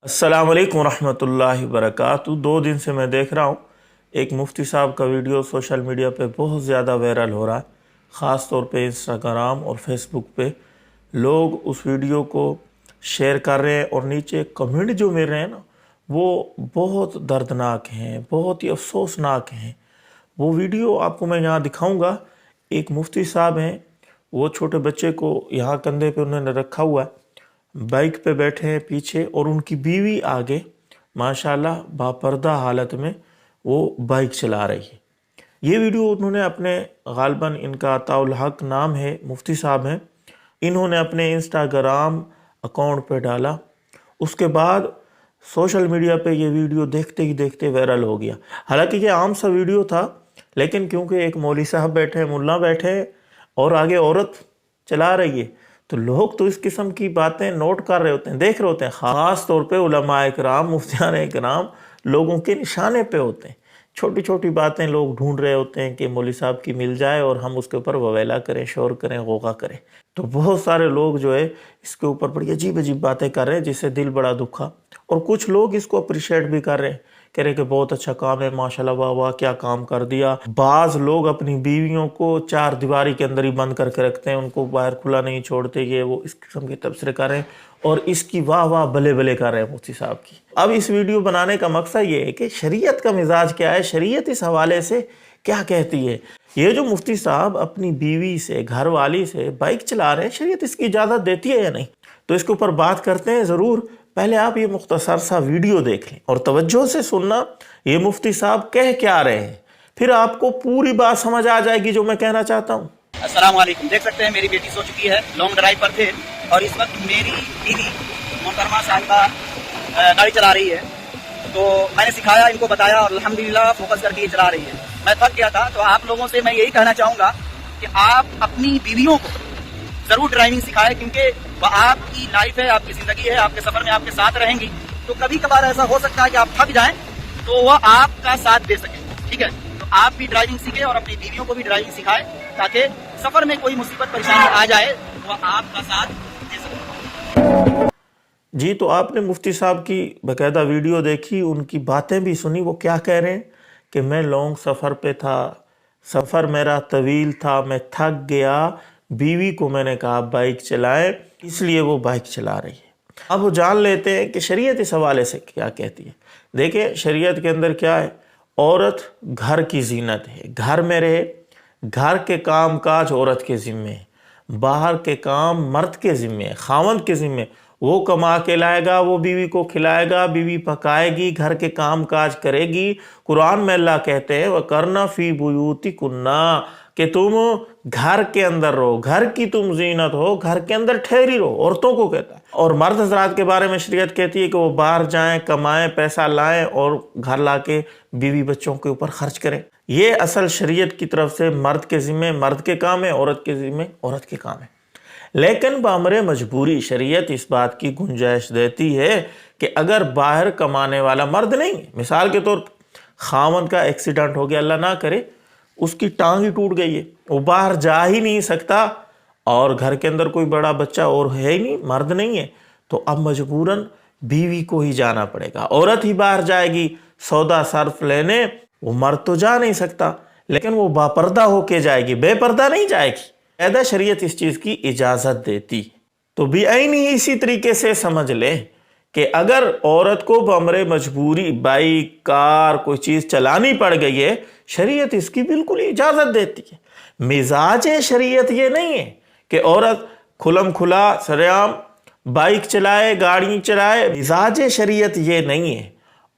السلام علیکم ورحمۃ اللہ وبرکاتہ۔ 2 دن سے میں دیکھ رہا ہوں ایک مفتی صاحب کا ویڈیو سوشل میڈیا پہ بہت زیادہ وائرل ہو رہا ہے، خاص طور پہ انسٹاگرام اور فیس بک پہ لوگ اس ویڈیو کو شیئر کر رہے ہیں اور نیچے کمنٹ جو مل رہے ہیں نا وہ بہت دردناک ہیں، بہت ہی افسوسناک ہیں۔ وہ ویڈیو آپ کو میں یہاں دکھاؤں گا۔ ایک مفتی صاحب ہیں، وہ چھوٹے بچے کو یہاں کندھے پہ انہوں نے رکھا ہوا ہے، بائک پہ بیٹھے ہیں پیچھے، اور ان کی بیوی آگے ماشاءاللہ باپردہ حالت میں وہ بائک چلا رہی ہے۔ یہ ویڈیو انہوں نے اپنے غالباً ان کا عطاء الحق نام ہے، مفتی صاحب ہیں، انہوں نے اپنے انسٹاگرام اکاؤنٹ پہ ڈالا۔ اس کے بعد سوشل میڈیا پہ یہ ویڈیو دیکھتے ہی دیکھتے وائرل ہو گیا۔ حالانکہ یہ عام سا ویڈیو تھا، لیکن کیونکہ ایک مولوی صاحب بیٹھے ہیں، ملا بیٹھے ہیں اور آگے عورت چلا رہی ہے، تو لوگ تو اس قسم کی باتیں نوٹ کر رہے ہوتے ہیں، دیکھ رہے ہوتے ہیں۔ خاص طور پہ علماء اکرام، مفتیان اکرام لوگوں کے نشانے پہ ہوتے ہیں۔ چھوٹی چھوٹی باتیں لوگ ڈھونڈ رہے ہوتے ہیں کہ مولوی صاحب کی مل جائے اور ہم اس کے اوپر وویلا کریں، شور کریں، غوغا کریں۔ تو بہت سارے لوگ جو ہے اس کے اوپر بڑی عجیب عجیب باتیں کر رہے ہیں، جس سے دل بڑا دکھا، اور کچھ لوگ اس کو اپریشیٹ بھی کر رہے ہیں، کہہ رہے کہ بہت اچھا کام ہے، ماشاءاللہ، واہ واہ کیا کام کر دیا۔ بعض لوگ اپنی بیویوں کو 4 دیواری کے اندر ہی بند کر کے رکھتے ہیں، ان کو باہر کھلا نہیں چھوڑتے، یہ وہ اس قسم کے تبصرے کر رہے ہیں اور اس کی واہ واہ بلے بلے کر رہے ہیں مفتی صاحب کی۔ اب اس ویڈیو بنانے کا مقصد یہ ہے کہ شریعت کا مزاج کیا ہے، شریعت اس حوالے سے کیا کہتی ہے۔ یہ جو مفتی صاحب اپنی بیوی سے، گھر والی سے بائک چلا رہے ہیں، شریعت اس کی اجازت دیتی ہے یا نہیں؟ تو اس کے اوپر بات کرتے ہیں ضرور۔ پہلے آپ یہ مختصر سا ویڈیو دیکھ لیں اور توجہ سے سننا یہ مفتی صاحب کہہ کیا رہے ہیں، پھر آپ کو پوری بات سمجھ آ جائے گی جو میں کہنا چاہتا ہوں۔ السلام علیکم۔ دیکھ سکتے ہیں میری بیٹی سو چکی ہے، لانگ ڈرائیو پر تھے، اور اس وقت میری بیوی محترمہ صاحبہ گاڑی چلا رہی ہے۔ تو میں نے سکھایا، ان کو بتایا، اور الحمدللہ فوکس کر کے یہ چلا رہی ہے۔ میں تھک گیا تھا، تو آپ لوگوں سے میں یہی کہنا چاہوں گا کہ آپ اپنی بیویوں کو ضرور ڈرائیونگ سکھائیں، کیونکہ وہ آپ کی لائف ہے، آپ کی زندگی ہے، آپ کے سفر میں آپ کے ساتھ رہیں گی۔ تو کبھی کبھار ایسا ہو سکتا ہے کہ آپ تھک جائیں تو وہ آپ کا ساتھ دے سکیں، ٹھیک ہے؟ تو آپ بھی ڈرائیونگ سیکھیں اور اپنی بیویوں کو بھی ڈرائیونگ سکھائیں، تاکہ سفر میں کوئی مصیبت پریشانی آ جائے وہ آپ کا ساتھ دے سکیں۔ جی، تو آپ نے مفتی صاحب کی باقاعدہ ویڈیو دیکھی، ان کی باتیں بھی سنی۔ وہ کیا کہہ رہے ہیں کہ میں لانگ سفر پہ تھا، سفر میرا طویل تھا، میں تھک گیا، بیوی کو میں نے کہا بائک چلائے، اس لیے وہ بائک چلا رہی ہے۔ اب وہ جان لیتے ہیں کہ شریعت اس حوالے سے کیا کہتی ہے۔ دیکھیں شریعت کے اندر کیا ہے، عورت گھر کی زینت ہے، گھر میں رہے، گھر کے کام کاج عورت کے ذمے ہیں، باہر کے کام مرد کے ذمے ہیں، خاوند کے ذمے۔ وہ کما کے لائے گا، وہ بیوی کو کھلائے گا، بیوی پکائے گی، گھر کے کام کاج کرے گی۔ قرآن میں اللہ کہتے ہیں وَقَرْنَ فِي بُيُوتِكُنَّ، کہ تم گھر کے اندر رہو، گھر کی تم زینت ہو، گھر کے اندر ٹھہری رہو، عورتوں کو کہتا ہے۔ اور مرد حضرات کے بارے میں شریعت کہتی ہے کہ وہ باہر جائیں، کمائیں، پیسہ لائیں اور گھر لا کے بیوی بچوں کے اوپر خرچ کریں۔ یہ اصل شریعت کی طرف سے مرد کے ذمے مرد کے کام ہے، عورت کے ذمے عورت کے کام ہے۔ لیکن بامر مجبوری شریعت اس بات کی گنجائش دیتی ہے کہ اگر باہر کمانے والا مرد نہیں ہے، مثال کے طور پر خاوند کا ایکسیڈنٹ ہو گیا، اللہ نہ کرے، اس کی ٹانگ ہی ٹوٹ گئی ہے، وہ باہر جا ہی نہیں سکتا، اور گھر کے اندر کوئی بڑا بچہ اور ہے ہی نہیں، مرد نہیں ہے، تو اب مجبوراً بیوی کو ہی جانا پڑے گا۔ عورت ہی باہر جائے گی سودا صرف لینے، وہ مرد تو جا نہیں سکتا، لیکن وہ باپردہ ہو کے جائے گی، بے پردہ نہیں جائے گی۔ قاعدہ شریعت اس چیز کی اجازت دیتی۔ تو بعین ہی اسی طریقے سے سمجھ لیں کہ اگر عورت کو بامر مجبوری بائک، کار، کوئی چیز چلانی پڑ گئی ہے، شریعت اس کی بالکل اجازت دیتی ہے۔ مزاج شریعت یہ نہیں ہے کہ عورت کھلم کھلا سریعام بائک چلائے، گاڑی چلائے، مزاج شریعت یہ نہیں ہے۔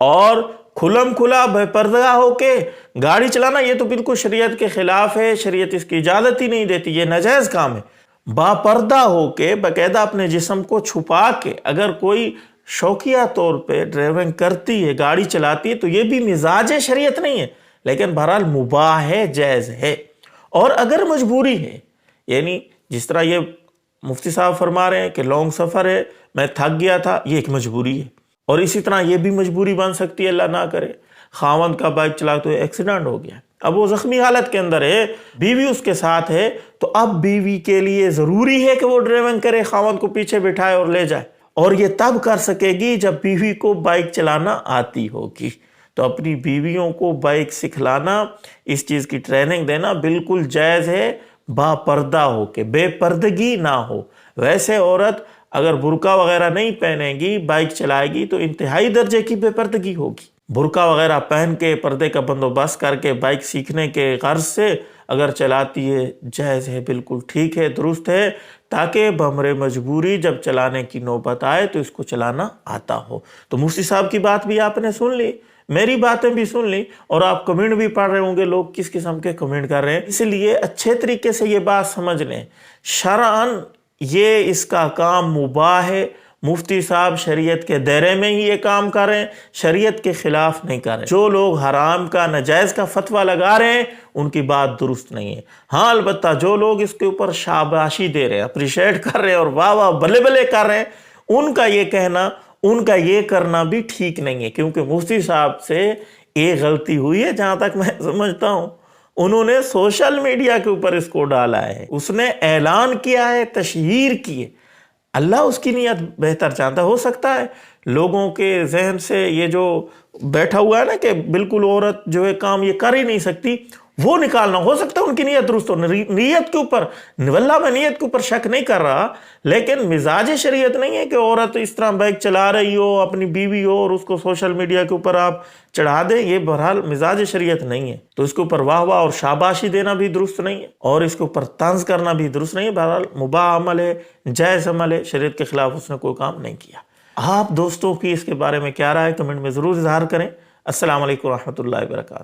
اور کھلم کھلا بے پردہ ہو کے گاڑی چلانا یہ تو بالکل شریعت کے خلاف ہے، شریعت اس کی اجازت ہی نہیں دیتی، یہ ناجائز کام ہے۔ باپردہ ہو کے باقاعدہ اپنے جسم کو چھپا کے اگر کوئی شوقیہ طور پہ ڈرائیونگ کرتی ہے، گاڑی چلاتی ہے، تو یہ بھی مزاج شریعت نہیں ہے، لیکن بہرحال مباح ہے، جائز ہے۔ اور اگر مجبوری ہے، یعنی جس طرح یہ مفتی صاحب فرما رہے ہیں کہ لانگ سفر ہے، میں تھک گیا تھا، یہ ایک مجبوری ہے۔ اور اسی طرح یہ بھی مجبوری بن سکتی ہے، اللہ نہ کرے خاوند کا بائک چلا تو ایکسیڈنٹ ہو گیا، اب وہ زخمی حالت کے اندر ہے، بیوی اس کے ساتھ ہے، تو اب بیوی کے لیے ضروری ہے کہ وہ ڈرائیونگ کرے، خاوند کو پیچھے بٹھائے اور لے جائے۔ اور یہ تب کر سکے گی جب بیوی کو بائک چلانا آتی ہوگی. تو اپنی بیویوں کو بائک سکھلانا، اس چیز کی ٹریننگ دینا بالکل جائز ہے، با پردہ ہو کے، بے پردگی نہ ہو. ویسے عورت اگر برقع وغیرہ نہیں پہنے گی، بائک چلائے گی تو انتہائی درجے کی بے پردگی ہوگی. برقع وغیرہ پہن کے پردے کا بندوبست کر کے بائک سیکھنے کے غرض سے اگر چلاتی ہے، جائز ہے، بالکل ٹھیک ہے، درست ہے، تاکہ بمرے مجبوری جب چلانے کی نوبت آئے تو اس کو چلانا آتا ہو. تو مفتی صاحب کی بات بھی آپ نے سن لی، میری باتیں بھی سن لی، اور آپ کمنٹ بھی پڑھ رہے ہوں گے لوگ کس قسم کے کمنٹ کر رہے ہیں. اس لیے اچھے طریقے سے یہ بات سمجھ لیں، شرعاً یہ اس کا کام مباح ہے. مفتی صاحب شریعت کے دائرے میں ہی یہ کام کر رہے ہیں، شریعت کے خلاف نہیں کر رہے. جو لوگ حرام کا ناجائز کا فتویٰ لگا رہے ہیں ان کی بات درست نہیں ہے. ہاں البتہ جو لوگ اس کے اوپر شاباشی دے رہے ہیں، اپریشیٹ کر رہے ہیں اور واہ واہ بلے بلے کر رہے ہیں، ان کا یہ کہنا، ان کا یہ کرنا بھی ٹھیک نہیں ہے. کیونکہ مفتی صاحب سے ایک غلطی ہوئی ہے جہاں تک میں سمجھتا ہوں، انہوں نے سوشل میڈیا کے اوپر اس کو ڈالا ہے، اس نے اعلان کیا ہے، تشہیر کی ہے. اللہ اس کی نیت بہتر جانتا. ہو سکتا ہے لوگوں کے ذہن سے یہ جو بیٹھا ہوا ہے نا کہ بالکل عورت جو ہے کام یہ کر ہی نہیں سکتی، وہ نکالنا. ہو سکتا ہے ان کی نیت درست ہو. نیت کے اوپر واللہ میں نیت کے اوپر شک نہیں کر رہا، لیکن مزاج شریعت نہیں ہے کہ عورت اس طرح بائک چلا رہی ہو، اپنی بیوی ہو، اور اس کو سوشل میڈیا کے اوپر آپ چڑھا دیں. یہ بہرحال مزاج شریعت نہیں ہے. تو اس کے اوپر واہ واہ اور شاباشی دینا بھی درست نہیں ہے، اور اس کے اوپر طنز کرنا بھی درست نہیں ہے. بہرحال مباح عمل ہے، جائز عمل ہے، شریعت کے خلاف اس نے کوئی کام نہیں کیا. آپ دوستوں کی اس کے بارے میں کیا رائے، کمنٹ میں ضرور اظہار کریں. السلام علیکم ورحمۃ اللہ وبرکاتہ.